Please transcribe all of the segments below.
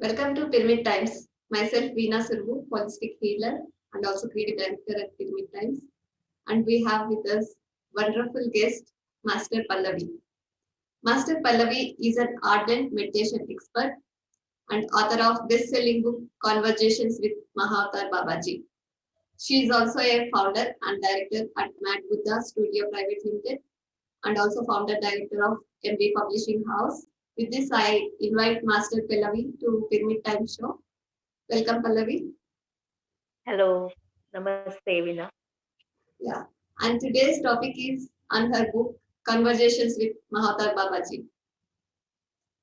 Welcome to Pyramid Times. Myself, Veena Surbu, holistic healer and also creative director at Pyramid Times. And we have with us wonderful guest, Master Pallavi. Master Pallavi is an ardent meditation expert and author of best-selling book Conversations with Mahavatar Babaji. She is also a founder and director at Mad Buddha Studio Private Limited and also founder director of MB Publishing House. With this, I invite Master Pallavi to Pyramid Time Show. Welcome, Pallavi. Hello, Namaste, Veena. Yeah. And today's topic is on her book, Conversations with Mahavatar Babaji.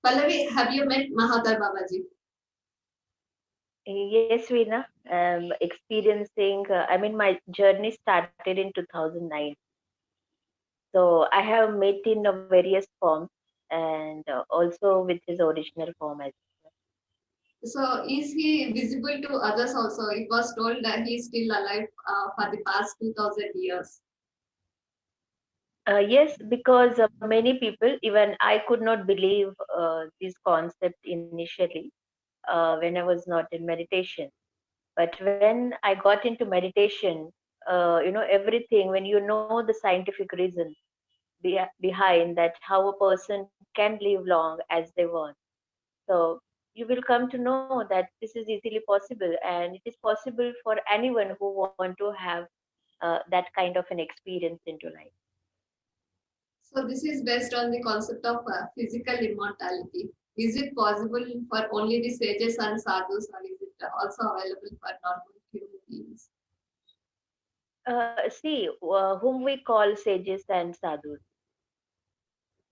Pallavi, have you met Mahavatar Babaji? Yes, Veena. Experiencing, my journey started in 2009. So I have met in various forms and also with his original form as So, is he visible to others also? It was told that he is still alive for the past 2000 years. yes, because many people, even I could not believe this concept initially when I was not in meditation. But when I got into meditation, everything, when you know the scientific reason behind that, how a person can live long as they want. So you will come to know that this is easily possible, and it is possible for anyone who want to have that kind of an experience into life. So, this is based on the concept of physical immortality. Is it possible for only the sages and sadhus, or is it also available for normal human beings? See, whom we call sages and sadhus,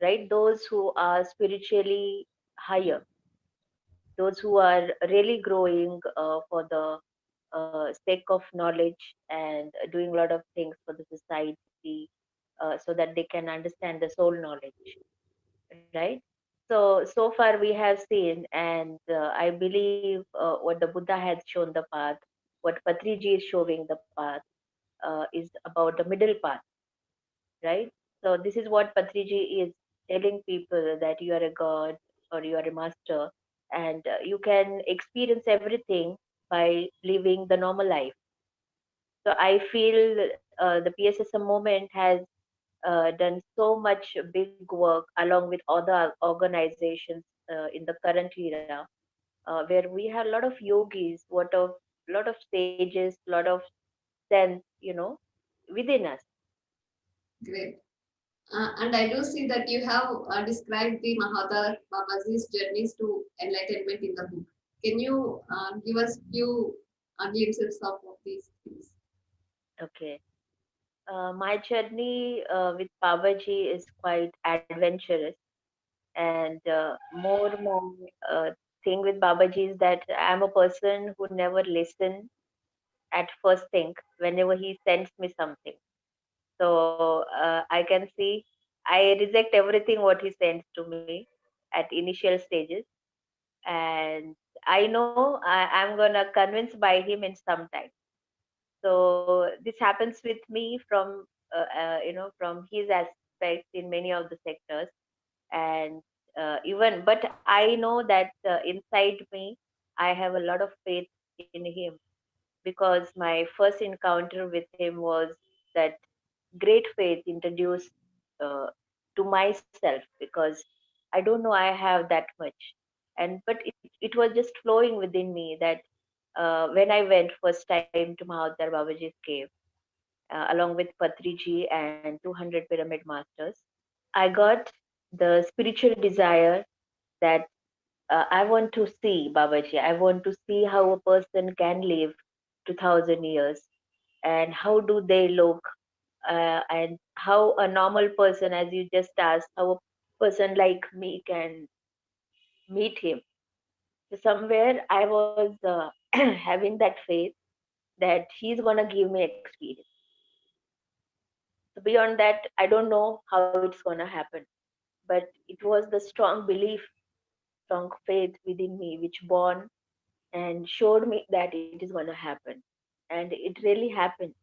right? Those who are spiritually higher, those who are really growing for the sake of knowledge and doing a lot of things for the society so that they can understand the soul knowledge, right? So far we have seen, and I believe what the Buddha has shown the path, what Patriji is showing the path, is about the middle path, right? So this is what Patriji is telling people, that you are a god or you are a master, and you can experience everything by living the normal life. So I feel the PSSM movement has done so much big work along with other organizations in the current era, where we have a lot of yogis, lot of sages, lot of sense, within us. Great. And I do see that you have described the Mahavatar Babaji's journeys to enlightenment in the book. Can you give us few glimpses of these things? Okay. My journey with Babaji is quite adventurous, and my thing with Babaji is that I'm a person who never listen at first thing whenever he sends me something. So I can see I reject everything what he sends to me at initial stages, and I know I'm gonna convince by him in some time. So this happens with me from from his aspect in many of the sectors, and even but I know that inside me I have a lot of faith in him, because my first encounter with him was that great faith introduced uh, to myself, because I don't know I have that much, and but it was just flowing within me that when I went first time to Mahavatar Babaji's cave along with Patriji and 200 pyramid masters, I got the spiritual desire that I want to see Babaji. I want to see how a person can live 2000 years, and how do they look, and how a normal person, as you just asked, how a person like me can meet him. So somewhere I was having that faith that he's gonna give me experience. So beyond that, I don't know how it's gonna happen, but it was the strong belief, strong faith within me, which born and showed me that it is gonna happen, and it really happened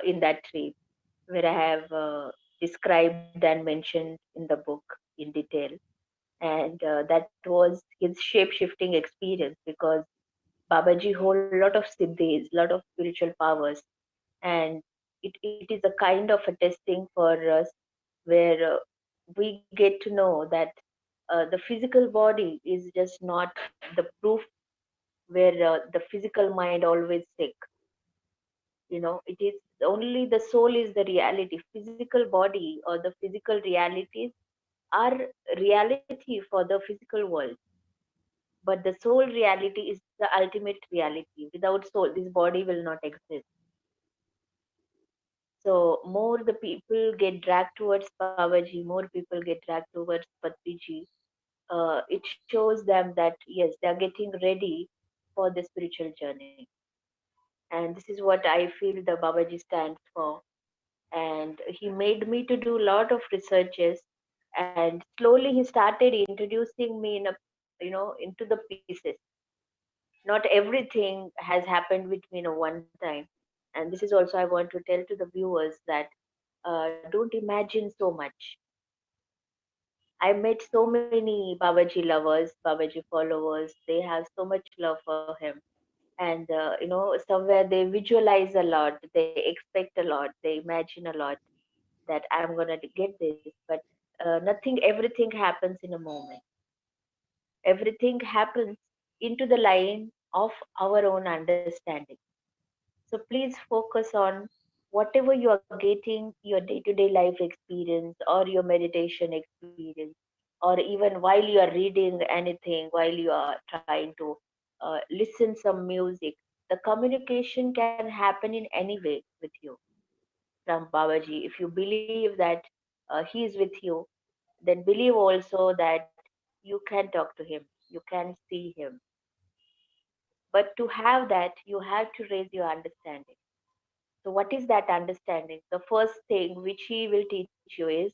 in that trip, where I have described and mentioned in the book in detail. and that was his shape-shifting experience, because Babaji hold a lot of siddhis, lot of spiritual powers, and it is a kind of a testing for us, where we get to know that the physical body is just not the proof where the physical mind always sick. It is only the soul is the reality. Physical body or the physical realities are reality for the physical world, but the soul reality is the ultimate reality. Without soul, this body will not exist. So more the people get dragged towards Babaji, more people get dragged towards Patriji. It shows them that yes, they are getting ready for the spiritual journey, and this is what I feel the Babaji stands for. And he made me to do a lot of researches, and slowly he started introducing me into the pieces. Not everything has happened with me in a one time, and this is also I want to tell to the viewers that don't imagine so much. I met so many Babaji lovers, Babaji followers. They have so much love for him, and somewhere they visualize a lot, they expect a lot, they imagine a lot that I'm gonna get this, but nothing, everything happens in a moment. Everything happens into the line of our own understanding. So please focus on whatever you are getting, your day-to-day life experience or your meditation experience, or even while you are reading anything, while you are trying to listen some music. The communication can happen in any way with you from Babaji. If you believe that he is with you, then believe also that you can talk to him, you can see him. But to have that, you have to raise your understanding. So, what is that understanding? The first thing which he will teach you is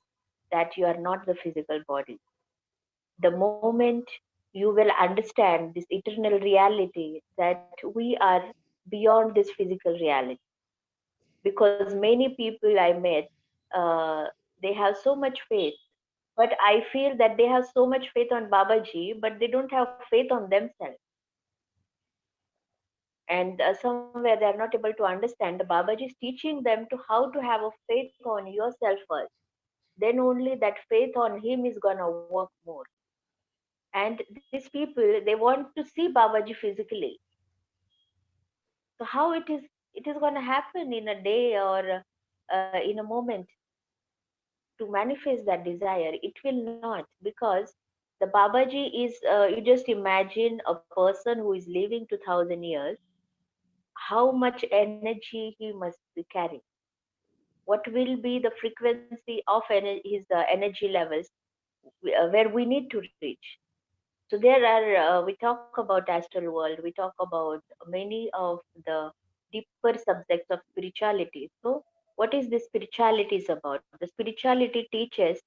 that you are not the physical body. The moment you will understand this eternal reality, that we are beyond this physical reality. Because many people I met, they have so much faith, but I feel that they have so much faith on Babaji, but they don't have faith on themselves. And somewhere they are not able to understand. The Babaji is teaching them to how to have a faith on yourself first. Then only that faith on him is gonna work more. And these people, they want to see Babaji physically. So how it is gonna happen in a day or in a moment to manifest that desire? It will not, because the Babaji is. You just imagine a person who is living 2,000 years. How much energy he must be carrying? What will be the frequency of his energy levels where we need to reach? So there are we talk about astral world, we talk about many of the deeper subjects of spirituality. So what is this spirituality is about? The spirituality teaches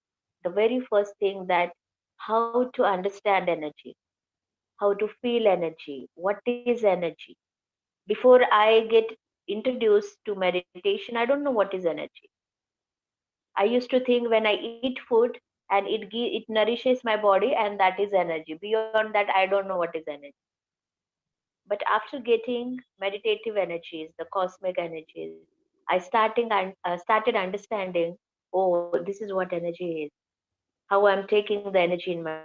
the very first thing, that how to understand energy, how to feel energy, what is energy. Before I get introduced to meditation, I don't know what is energy. I used to think when I eat food and it nourishes my body, and that is energy. Beyond that, I don't know what is energy. But after getting meditative energies, the cosmic energies, I started understanding. Oh, this is what energy is. How I'm taking the energy in my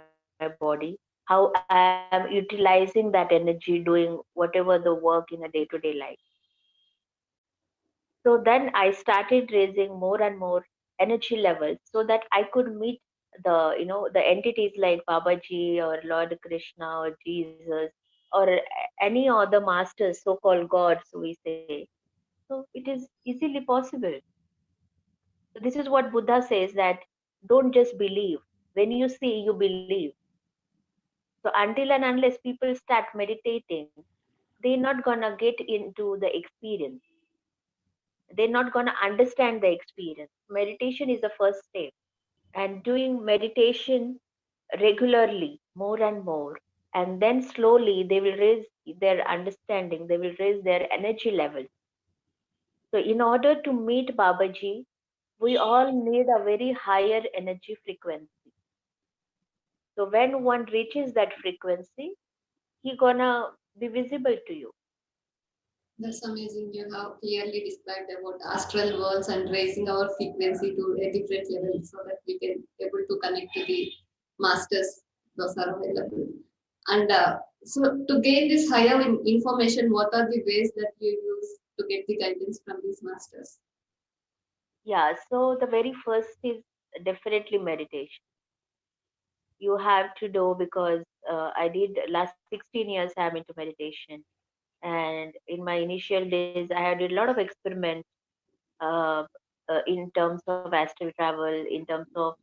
body. How I'm utilizing that energy, doing whatever the work in a day-to-day life. So then I started raising more and more energy levels, so that I could meet the entities like Babaji or Lord Krishna or Jesus or any other masters, so-called gods we say. So it is easily possible. So this is what Buddha says, that don't just believe. When you see, you believe. So until and unless people start meditating, they're not gonna get into the experience. They're not gonna understand the experience. Meditation is the first step, and doing meditation regularly, more and more, and then slowly they will raise their understanding, they will raise their energy level. So in order to meet Babaji, we all need a very higher energy frequency. So when one reaches that frequency, he gonna be visible to you. That's amazing. You have clearly described about astral worlds and raising our frequency to a different level so that we can able to connect to the masters. Those are available. And so to gain this higher information, what are the ways that you use to get the guidance from these masters? Yeah, so the very first is definitely meditation. You have to do, because I did last 16 years I'm into meditation, and in my initial days I did a lot of experiments, uh, in terms of astral travel, in terms of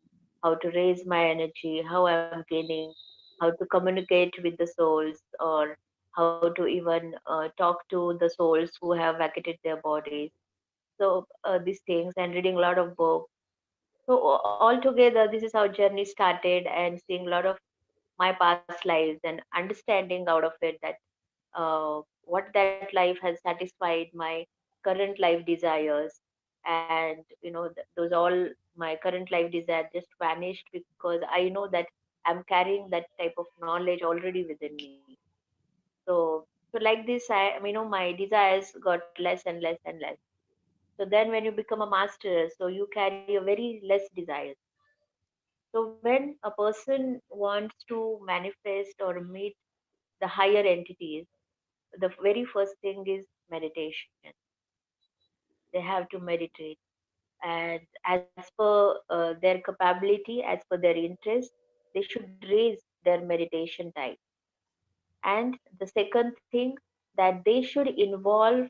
how to raise my energy, how I'm gaining, how to communicate with the souls, or how to even talk to the souls who have vacated their bodies. So these things, and reading a lot of books. So altogether, this is how journey started, and seeing a lot of my past lives and understanding out of it that what that life has satisfied my current life desires. And those all, my current life desire just vanished, because I know that I'm carrying that type of knowledge already within me. So like this, my desires got less and less and less. So then when you become a master, so you carry a very less desires. So when a person wants to manifest or meet the higher entities, the very first thing is meditation. They have to meditate, and as per their capability, as per their interest, they should raise their meditation time. And the second thing, that they should involve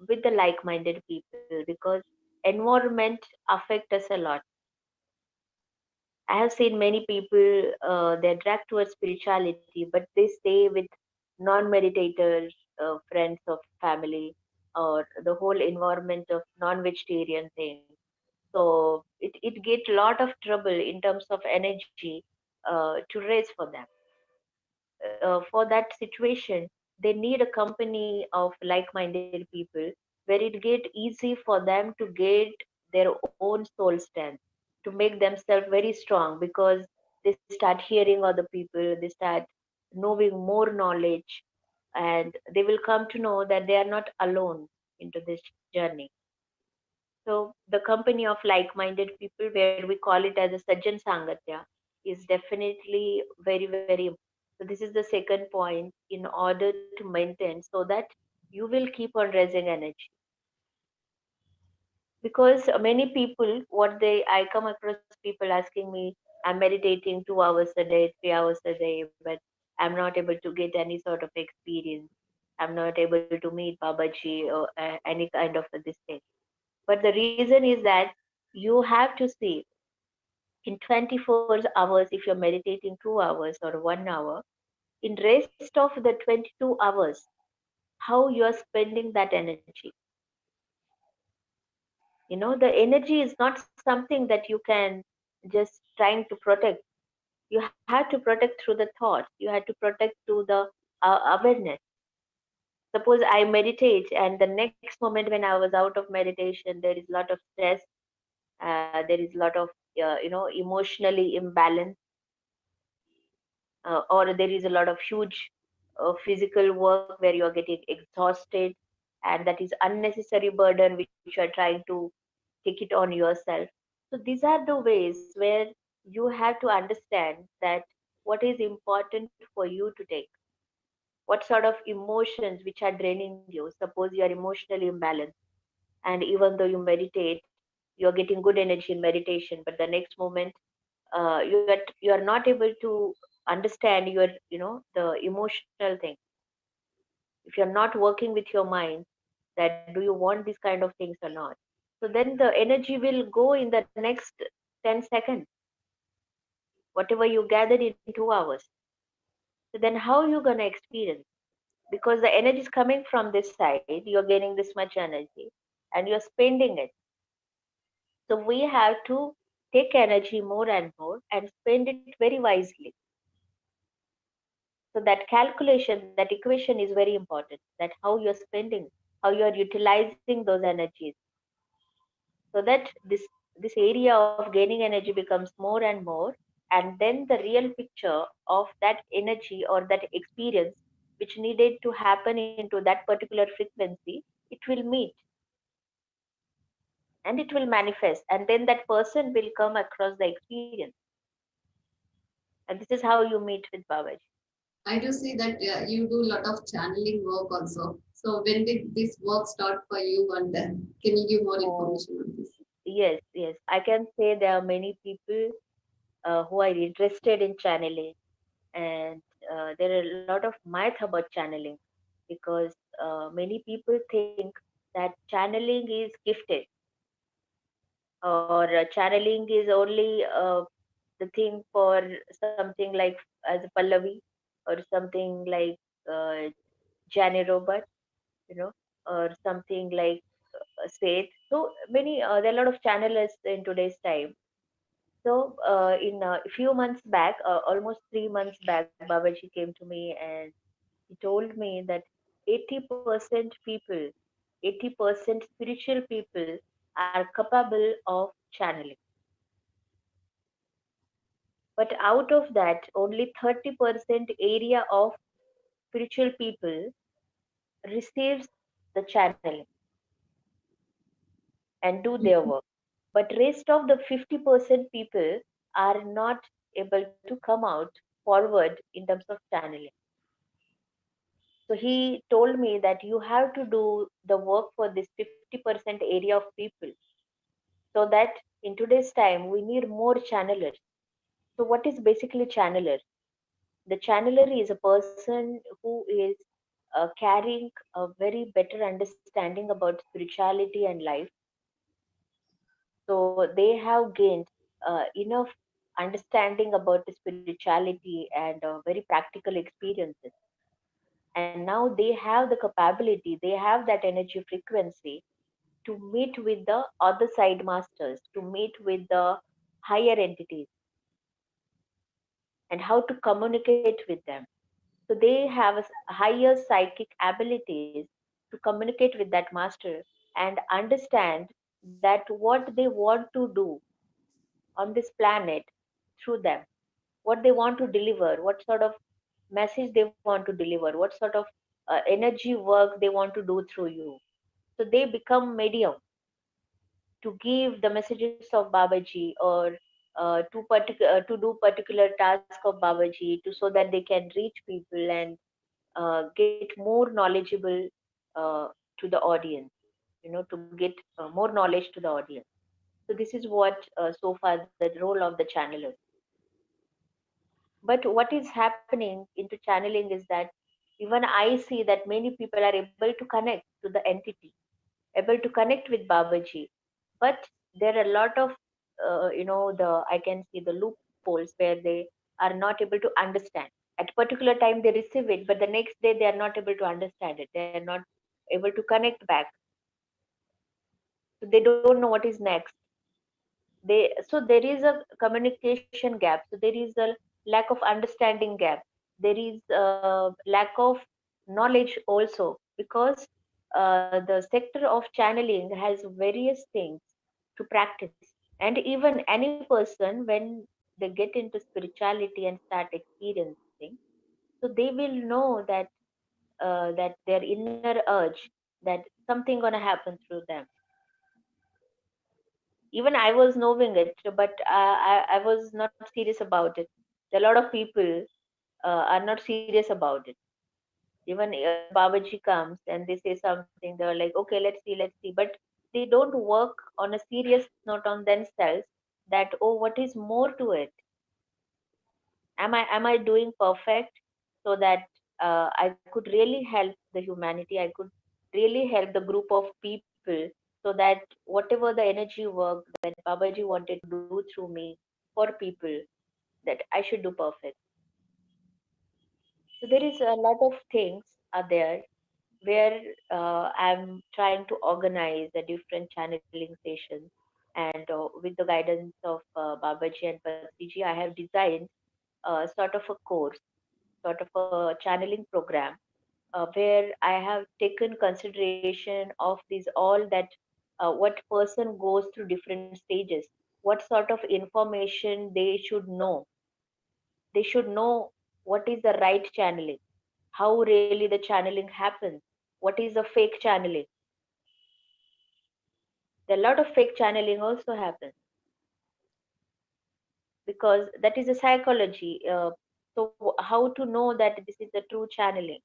with the like-minded people, because environment affect us a lot. I have seen many people, they're dragged towards spirituality, but they stay with non-meditators, friends of family, or the whole environment of non-vegetarian thing. So it get a lot of trouble in terms of energy to raise for them. For that situation, they need a company of like-minded people, where it get easy for them to get their own soul strength, to make themselves very strong, because they start hearing other people, they start knowing more knowledge, and they will come to know that they are not alone into this journey. So the company of like-minded people, where we call it as a Sajjan Sangatya, is definitely very, very important. So this is the second point in order to maintain, so that you will keep on raising energy. Because many people, what they, I come across people asking me, I'm meditating 2 hours a day, 3 hours a day, but I'm not able to get any sort of experience. I'm not able to meet Babaji or any kind of this thing. But the reason is that you have to see, in 24 hours, if you're meditating 2 hours or 1 hour, in rest of the 22 hours, how you're spending that energy. The energy is not something that you can just trying to protect. You have to protect through the thoughts. You have to protect through the awareness. Suppose I meditate, and the next moment when I was out of meditation, there is a lot of stress, there is a lot of emotionally imbalance, or there is a lot of huge physical work where you are getting exhausted, and that is unnecessary burden which you are trying to take it on yourself. So these are the ways where you have to understand that what is important for you to take, what sort of emotions which are draining you. Suppose you are emotionally imbalanced, and even though you meditate, you're getting good energy in meditation, but the next moment you are not able to understand your the emotional thing. If you're not working with your mind, that do you want these kind of things or not, so then the energy will go in the next 10 seconds, whatever you gathered in 2 hours. So then how you going to experience? Because the energy is coming from this side, you're gaining this much energy, and you're spending it. So we have to take energy more and more and spend it very wisely. So that calculation, that equation is very important. That how you're spending, how you are utilizing those energies, so that this area of gaining energy becomes more and more. and then the real picture of that energy or that experience which needed to happen into that particular frequency, it will meet and it will manifest, and then that person will come across the experience. And this is how you meet with Babaji. I do see that you do a lot of channeling work also. So when did this work start for you, and can you give more Oh, information on this? yes, yes. I can say there are many people who are interested in channeling, and there are a lot of myth about channeling because many people think that channeling is gifted, or channeling is only the thing for something like as a Pallavi, or something like uh, Jani Robert, you know, or something like Seth. So many, there are a lot of channelers in today's time. So in a few months back, almost 3 months back, Babaji came to me and he told me that 80% people, 80% spiritual people are capable of channeling. But out of that, only 30% area of spiritual people receives the channeling and do their Mhm. work. But rest of the 50% people are not able to come out forward in terms of channeling. So he told me that you have to do the work for this 50% area of people, so that in today's time we need more channelers. So what is basically channeler? The channeler is a person who is carrying a very better understanding about spirituality and life. So they have gained enough understanding about the spirituality and very practical experiences. And now they have the capability, they have that energy frequency to meet with the other side masters, to meet with the higher entities, and how to communicate with them. So they have higher psychic abilities to communicate with that master and understand that what they want to do on this planet through them, what they want to deliver, what sort of message they want to deliver, what sort of energy work they want to do through you. So they become medium to give the messages of Babaji, or to do particular task of Babaji, to so that they can reach people and get more knowledgeable to the audience, to get more knowledge to the audience. So this is what so far the role of the channeler. But what is happening into channeling is that even I see that many people are able to connect to the entity, able to connect with Babaji, but there are a lot of the I can see the loopholes where they are not able to understand. At particular time they receive it, but the next day they are not able to understand it. They are not able to connect back, so they don't know what is next. So there is a communication gap, so there is a lack of understanding gap, there is a lack of knowledge also, because the sector of channeling has various things to practice. And even any person, when they get into spirituality and start experiencing, so they will know that their inner urge, that something gonna happen through them. Even I was knowing it, but I was not serious about it. A lot of people are not serious about it. Even Babaji comes and they say something, they're like, okay, let's see, but they don't work on a serious note on themselves, that, oh, what is more to it? Am I doing perfect, so that I could really help the humanity, I could really help the group of people, so that whatever the energy work that Babaji wanted to do through me for people, that I should do perfect. So there is a lot of things are there where I'm trying to organize the different channeling sessions, and with the guidance of Babaji and Patriji, I have designed sort of a course, sort of a channeling program, where I have taken consideration of these all, that what person goes through different stages, what sort of information they should know, They should know what is the right channeling, how really the channeling happens, what is a fake channeling. A lot of fake channeling also happens because that is a psychology. So how to know that this is the true channeling?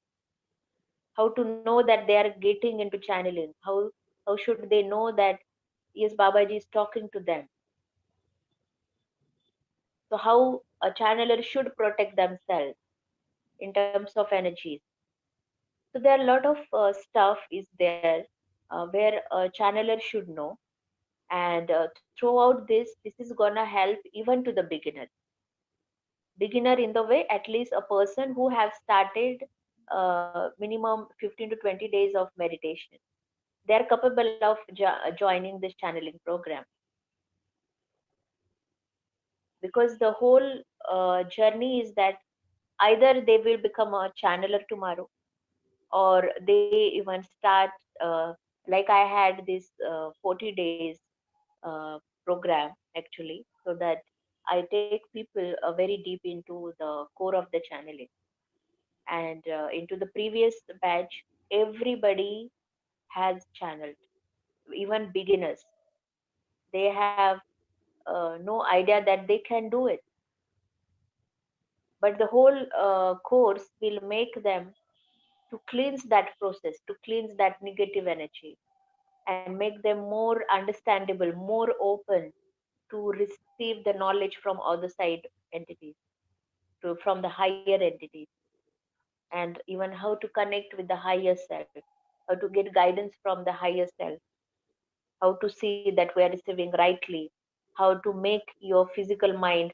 How to know that they are getting into channeling? How should they know that yes, Babaji is talking to them? So how a channeler should protect themselves in terms of energies. So there are a lot of stuff is there where a channeler should know, and throughout this is gonna help even to the beginner in the way, at least a person who have started minimum 15 to 20 days of meditation. They are capable of joining this channeling program, because the whole journey is that either they will become a channeler tomorrow, or they even start like I had this 40 days uh, program actually, so that I take people very deep into the core of the channeling. And into the previous batch, everybody has channeled, even beginners. They have no idea that they can do it, but the whole course will make them to cleanse that process, to cleanse that negative energy, and make them more understandable, more open to receive the knowledge from other side entities, from the higher entities, and even how to connect with the higher self, how to get guidance from the higher self, how to see that we are receiving rightly, how to make your physical mind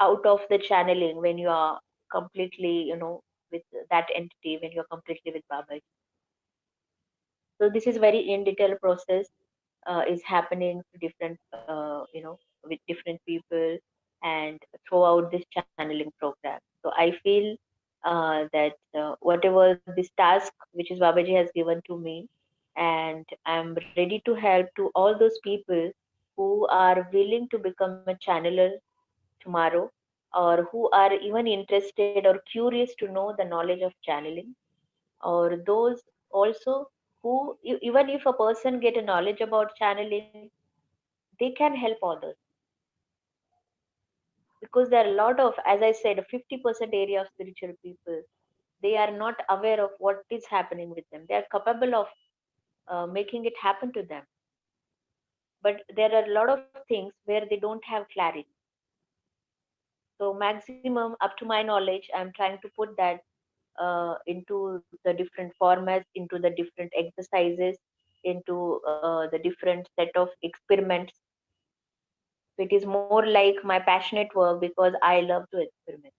out of the channeling when you are completely, with that entity, when you're completely with Baba. So this is very in detail process is happening to different with different people, and throughout this channeling program. So I feel that whatever this task which is Babaji has given to me, and I'm ready to help to all those people who are willing to become a channeler tomorrow, or who are even interested or curious to know the knowledge of channeling, or those also who even if a person get a knowledge about channeling, they can help others, because there are a lot of, as I said, 50% area of spiritual people, they are not aware of what is happening with them. They are capable of making it happen to them, but there are a lot of things where they don't have clarity. So maximum, up to my knowledge, I'm trying to put that into the different formats, into the different exercises, into the different set of experiments. So it is more like my passionate work because I love to experiment.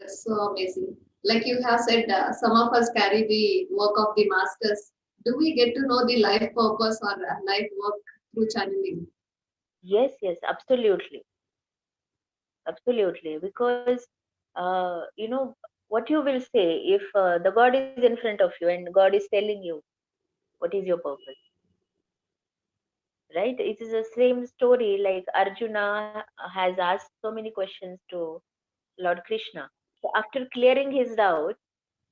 That's so amazing. Like you have said, some of us carry the work of the masters. Do we get to know the life purpose or life work through channeling? Yes, yes, absolutely, absolutely. Because what you will say if the God is in front of you and God is telling you what is your purpose, right? It is the same story like Arjuna has asked so many questions to Lord Krishna. So after clearing his doubt,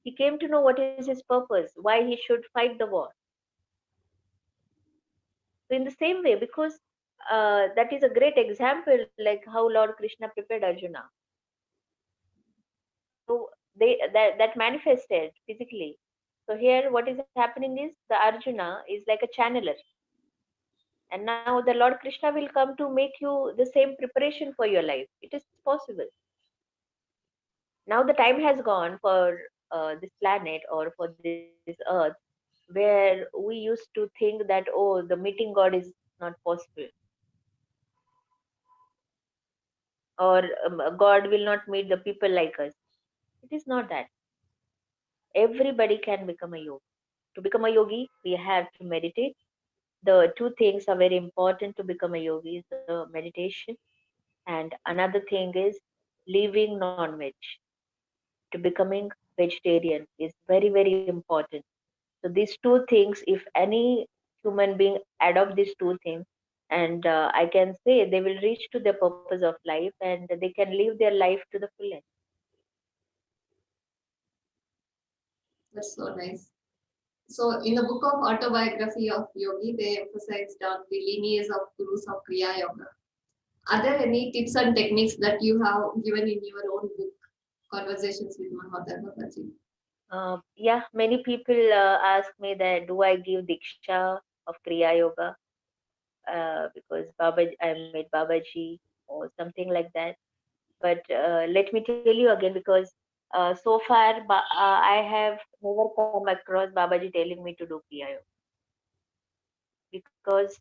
he came to know what is his purpose, why he should fight the war. So in the same way, because that is a great example, like how Lord Krishna prepared Arjuna. So that manifested physically. So here, what is happening is the Arjuna is like a channeler, and now the Lord Krishna will come to make you the same preparation for your life. It is possible. Now the time has gone for this planet or for this earth, where we used to think that, oh, the meeting God is not possible, or God will not meet the people like us. It is not that. Everybody can become a yogi. To become a yogi, we have to meditate. The two things are very important to become a yogi is the meditation, and another thing is leaving non-veg. To becoming vegetarian is very, very important. So these two things, if any human being adopt these two things, and I can say they will reach to the purpose of life, and they can live their life to the fullest. That's so nice. So in the book of autobiography of Yogi, they emphasized on the lineage of gurus of Kriya Yoga. Are there any tips and techniques that you have given in your own book, Conversations with Mahavatar Babaji? Yeah, many people ask me that do I give diksha of Kriya Yoga because Babaji, I met Babaji or something like that. But let me tell you again, because so far I have never come across Babaji telling me to do Kriya Yoga, because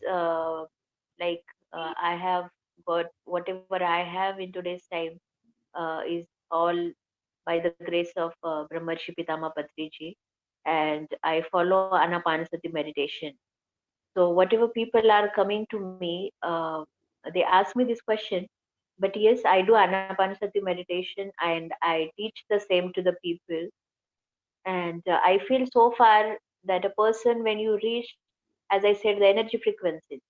like I have got whatever I have in today's time is all by the grace of Brahmarshi Pitamaha Patriji, and I follow Anapanasati meditation. So whatever people are coming to me, they ask me this question. But yes, I do Anapanasati meditation and I teach the same to the people. And I feel so far that a person, when you reach, as I said, the energy frequencies.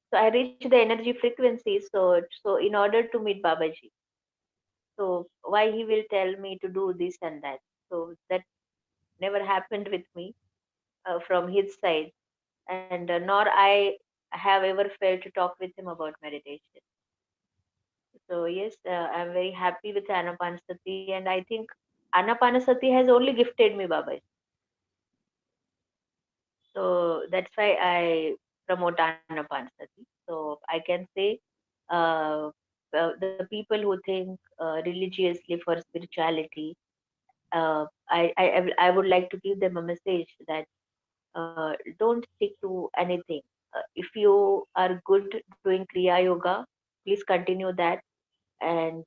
So I reach the energy frequency. So in order to meet Babaji, so why he will tell me to do this and that? So that never happened with me from his side, and nor I have ever failed to talk with him about meditation. So yes, I'm very happy with Anapanasati, and I think Anapanasati has only gifted me Baba. So that's why I promote Anapanasati. So I can say, uh, the people who think religiously for spirituality, I would like to give them a message that don't stick to anything. If you are good doing Kriya Yoga, please continue that. And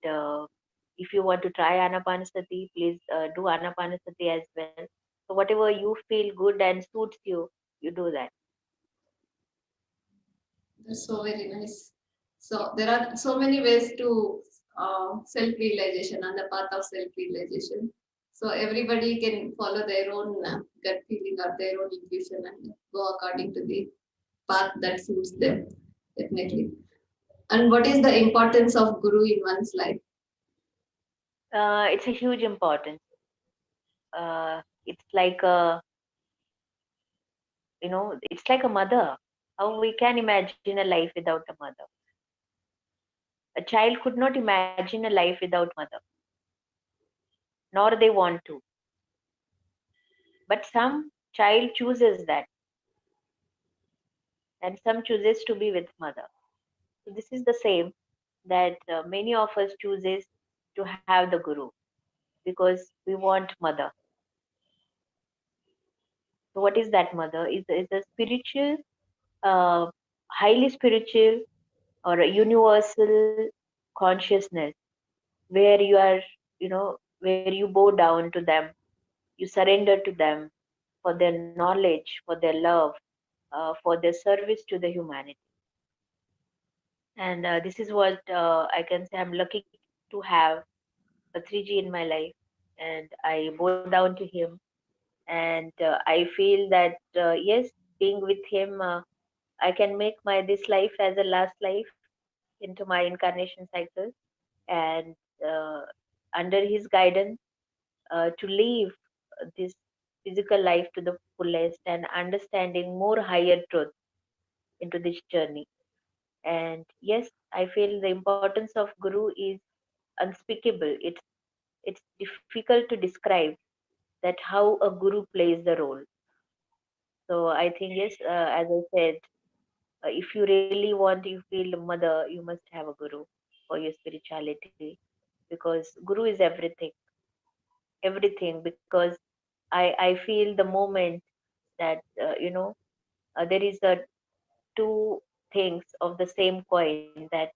if you want to try Anapanasati, please do Anapanasati as well. So whatever you feel good and suits you do that. That's so very nice. So there are so many ways to self-realization and the path of self-realization. So everybody can follow their own gut feeling or their own intuition and go according to the path that suits them. Definitely. And what is the importance of guru in one's life? It's a huge importance. It's like a, it's like a mother. How we can imagine a life without a mother? A child could not imagine a life without mother, nor they want to. But some child chooses that, and some chooses to be with mother. So this is the same that many of us chooses to have the guru because we want mother. So what is that mother? Is a spiritual, uh, highly spiritual or a universal consciousness where you are, where you bow down to them, you surrender to them for their knowledge, for their love, for their service to the humanity. And this is what I can say. I'm lucky to have Patriji in my life, and I bow down to him. And I feel that yes, being with him, I can make my this life as a last life into my incarnation cycle, and uh, under his guidance, to live this physical life to the fullest and understanding more higher truth into this journey. And yes, I feel the importance of guru is unspeakable. It's difficult to describe that how a guru plays the role. So I think yes, as I said, if you really want, you feel mother, you must have a guru for your spirituality, because guru is everything. Because I feel the moment that there is a two things of the same coin, that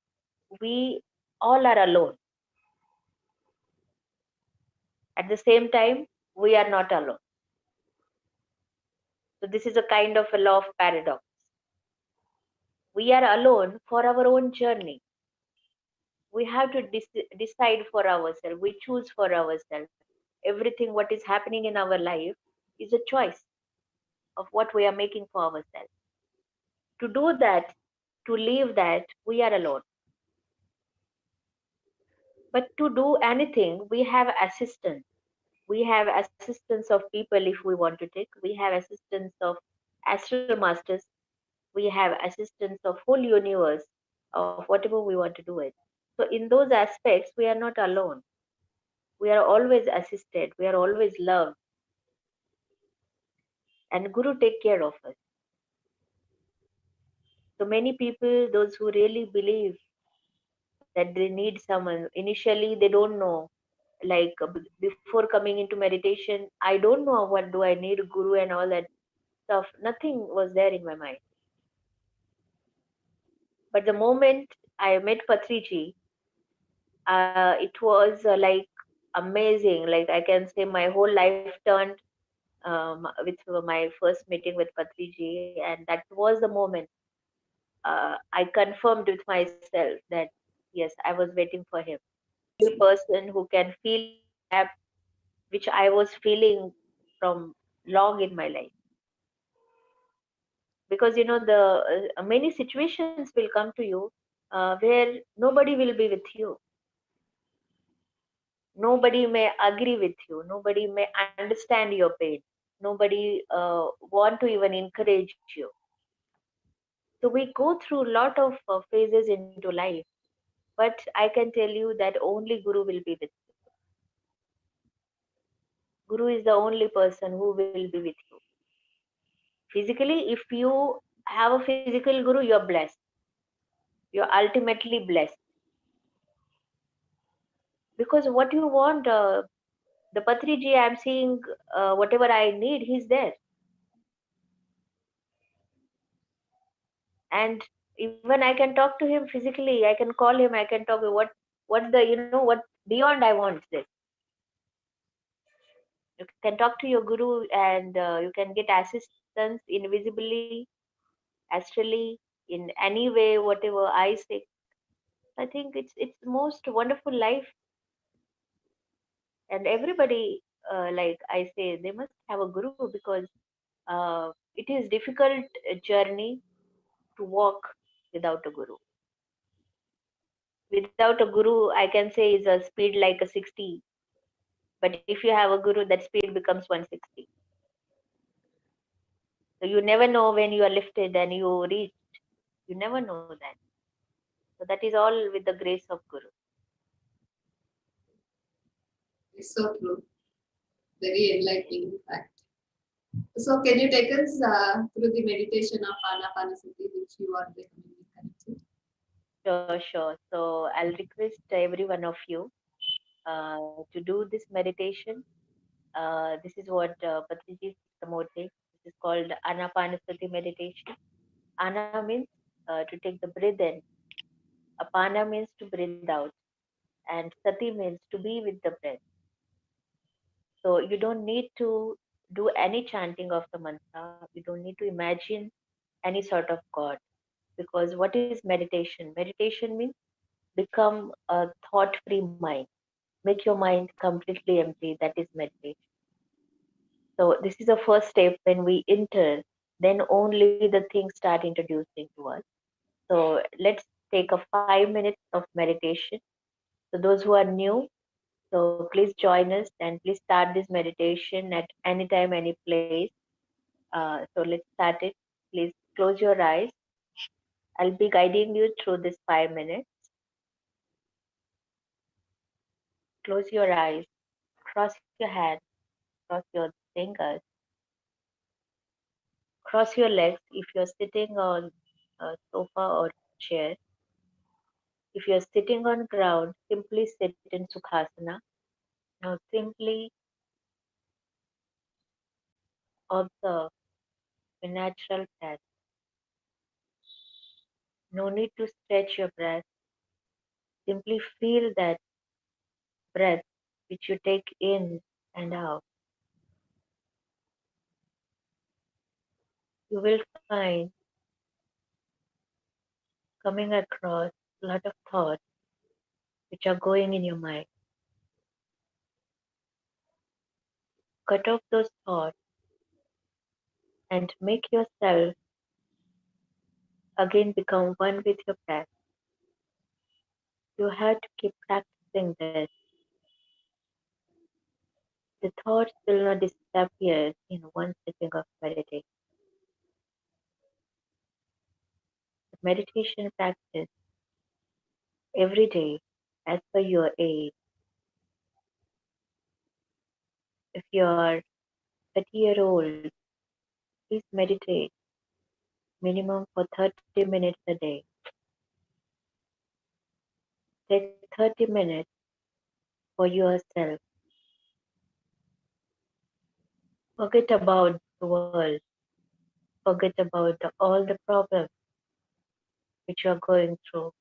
we all are alone. At the same time, we are not alone. So this is a kind of a law of paradox. We are alone for our own journey. We have to decide for ourselves. We choose for ourselves. Everything what is happening in our life is a choice of what we are making for ourselves. To do that, to leave that, we are alone. But to do anything, we have assistance. We have assistance of people if we want to take. We have assistance of astral masters. We have assistance of whole universe of whatever we want to do it. So in those aspects, we are not alone. We are always assisted. We are always loved. And Guru take care of us. So many people, those who really believe that they need someone, initially they don't know. Like before coming into meditation, I don't know what do I need Guru and all that stuff. Nothing was there in my mind. But the moment I met Patriji, it was like amazing. Like I can say my whole life turned with my first meeting with Patriji, and that was the moment I confirmed with myself that yes, I was waiting for him. The person who can feel the gap which I was feeling from long in my life. Because the many situations will come to you where nobody will be with you, nobody may agree with you, nobody may understand your pain, nobody want to even encourage you. So we go through a lot of phases into life, but I can tell you that only Guru will be with you. Guru is the only person who will be with you physically. If you have a physical Guru, you're blessed, you're ultimately blessed. Because what you want, the Patriji I'm seeing, whatever I need, he's there. And even I can talk to him physically, I can call him, I can talk what the what beyond I want this. You can talk to your Guru, and you can get assistance invisibly, astrally, in any way, whatever I say. I think it's the most wonderful life. And everybody, like I say, they must have a Guru, because it is difficult journey to walk without a Guru. Without a Guru, I can say is a speed like a 60, but if you have a Guru, that speed becomes 160. So you never know when you are lifted and you reach. You never know that. So that is all with the grace of Guru. It's so true. Very enlightening, in fact. So, can you take us through the meditation of Anapanasati, which you are recommending currently? Sure. So I'll request every one of you to do this meditation. This is what Patriji is promoting. This is called Anapanasati meditation. Ana means to take the breath in. Apana means to breathe out. And Sati means to be with the breath. So you don't need to do any chanting of the mantra. You don't need to imagine any sort of God. Because what is meditation? Meditation means become a thought-free mind. Make your mind completely empty. That is meditation. So this is the first step. When we enter, then only the things start introducing to us. So let's take a 5 minutes of meditation. So those who are new, so please join us and please start this meditation at any time, any place. So let's start it. Please close your eyes. I'll be guiding you through this 5 minutes. Close your eyes, cross your hands, cross your fingers, cross your legs if you're sitting on a sofa or chair. If you're sitting on ground, simply sit in Sukhasana. Now simply observe your natural breath. No need to stretch your breath. Simply feel that breath which you take in and out. You will find coming across a lot of thoughts which are going in your mind. Cut off those thoughts and make yourself Again, become one with your breath. You have to keep practicing this. The thoughts will not disappear in one sitting of meditation. The meditation practice every day as per your age. If you are 30-year-old, please meditate minimum for 30 minutes a day. Take 30 minutes for yourself. Forget about the world. Forget about all the problems which you are going through.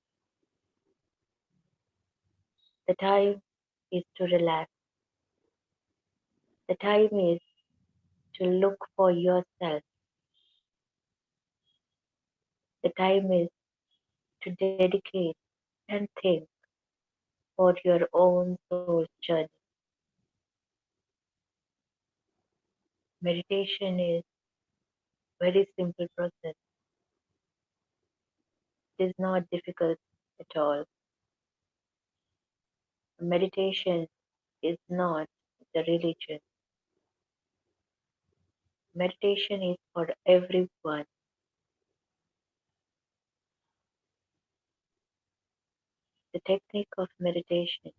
The time is to relax. The time is to look for yourself. The time is to dedicate and think for your own soul's journey. Meditation is very simple process. It is not difficult at all. Meditation is not the religion. Meditation is for everyone. The technique of meditation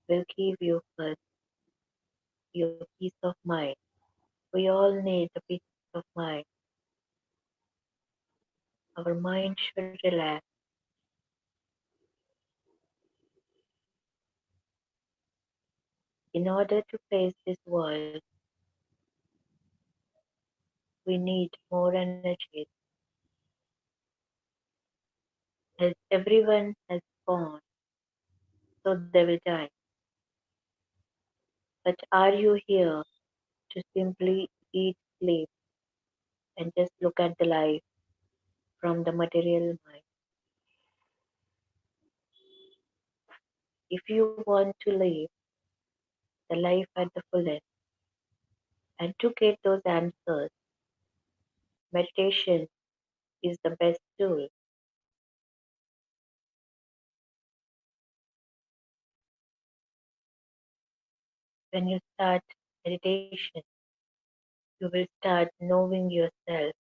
will give you first your peace of mind. We all need a peace of mind. Our mind should relax. In order to face this world, we need more energy. As everyone has born, so they will die. But are you here to simply eat, sleep, and just look at the life from the material mind? If you want to live the life at the fullest, and to get those answers, meditation is the best tool. When you start meditation, you will start knowing yourself.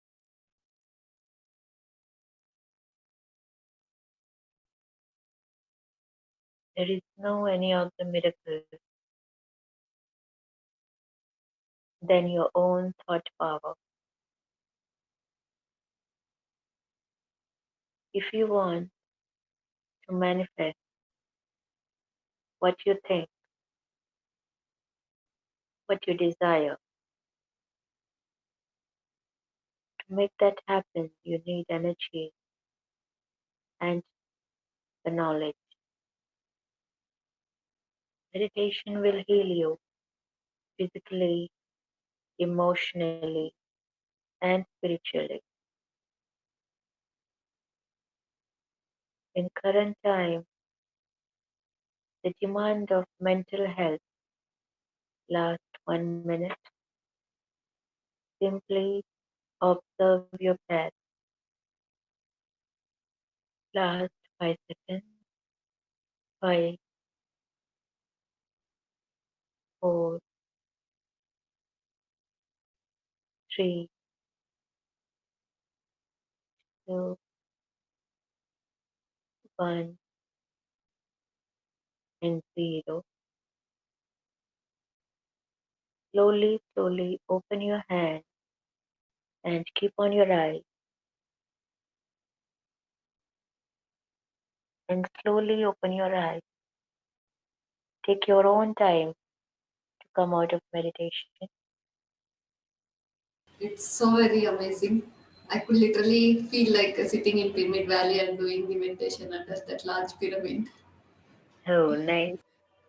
There is no any other miracle than your own thought power. If you want to manifest what you think, what you desire, to make that happen, you need energy and the knowledge. Meditation will heal you physically, emotionally, and spiritually. In current time, the demand of mental health lasts 1 minute. Simply observe your breath. Last 5 seconds. 5, 4, 3, 2, 1, and 0. Slowly, slowly open your hand and keep on your eyes. And slowly open your eyes. Take your own time to come out of meditation. It's so very amazing. I could literally feel like sitting in Pyramid Valley and doing the meditation under that large pyramid. Oh, nice.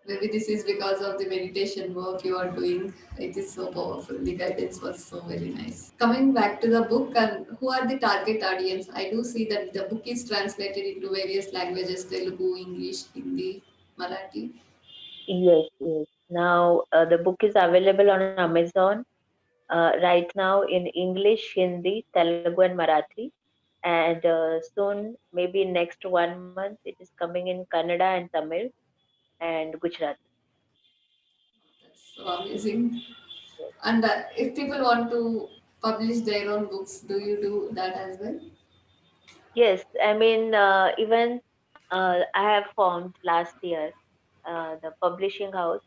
Maybe this is because of the meditation work you are doing. It is so powerful. The guidance was so very nice. Coming back to the book, and who are the target audience? I do see that the book is translated into various languages: Telugu, English, Hindi, Marathi. Yes, yes. Now the book is available on Amazon right now in English, Hindi, Telugu, and Marathi. And soon, maybe next 1 month, it is coming in Kannada and Tamil and Gujarati. That's so amazing. And if people want to publish their own books, do you do that as well? Yes, I mean, even I have formed last year the publishing house,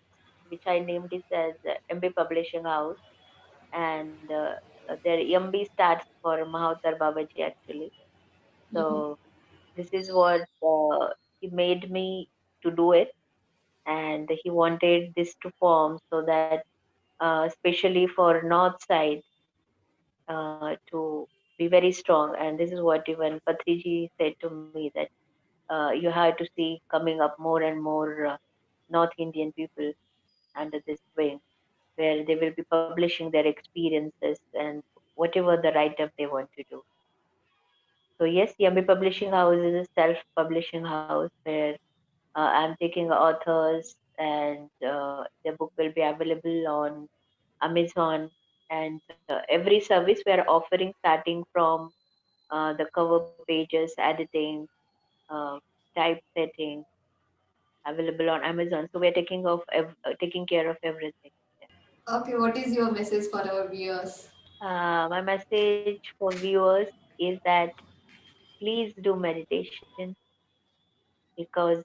which I named it as MB Publishing House, and their MB stands for Mahavatar Babaji actually. Mm-hmm. So this is what he made me to do it, and he wanted this to form so that, especially for North side, to be very strong. And this is what even Patriji said to me, that you have to see coming up more and more North Indian people under this wing, where they will be publishing their experiences and whatever the write-up they want to do. So yes, Yummy Publishing House is a self-publishing house where I'm taking authors, and their book will be available on Amazon. And every service we are offering, starting from the cover pages, editing, uh, typesetting, available on Amazon. So we're taking care of everything. Okay, what is your message for our viewers? My message for viewers is that please do meditation, because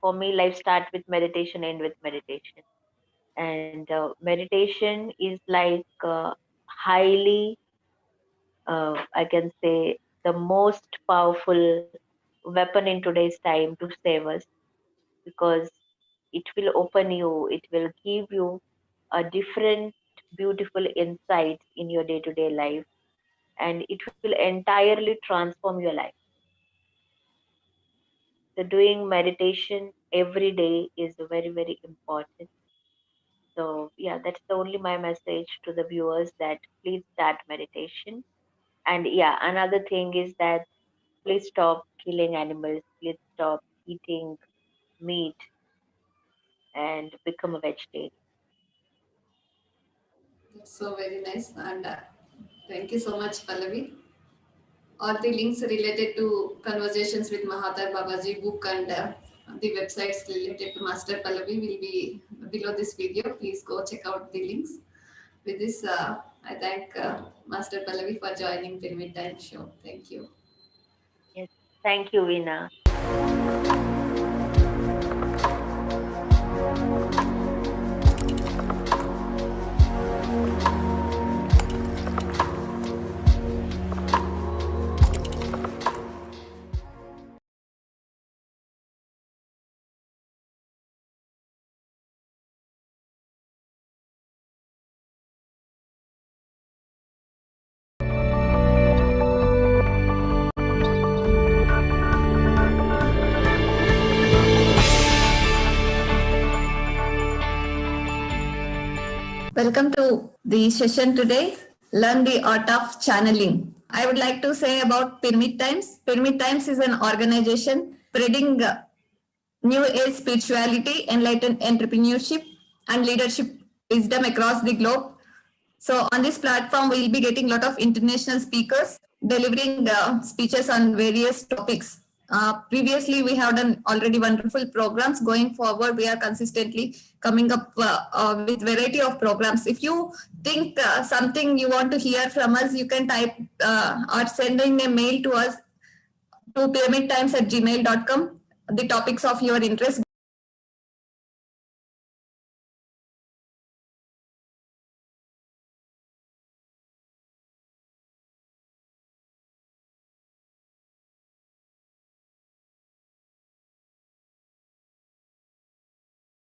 for me, life starts with meditation, end with meditation. And meditation is like highly, I can say, the most powerful weapon in today's time to save us, because it will open you, it will give you a different beautiful insights in your day-to-day life, and it will entirely transform your life. So doing meditation every day is very, very important. So yeah, that's the only my message to the viewers, that please start meditation. And yeah, another thing is that please stop killing animals, please stop eating meat, and become a vegetarian. That's so very nice. And thank you so much, Pallavi. All the links related to conversations with Mahathir Babaji book and the websites related to Master Pallavi will be below this video. Please go check out the links. With this, I thank Master Pallavi for joining the Midtime Show. Thank you. Yes. Thank you, Veena. Welcome to the session today, Learn the Art of Channeling. I would like to say about Pyramid Times. Pyramid Times is an organization spreading new age spirituality, enlightened entrepreneurship, and leadership wisdom across the globe. So on this platform, we'll be getting a lot of international speakers delivering speeches on various topics. Previously, we have done already wonderful programs. Going forward, we are consistently coming up with variety of programs. If you think something you want to hear from us, you can type or sending a mail to us to pyramidtimes@gmail.com. The topics of your interest.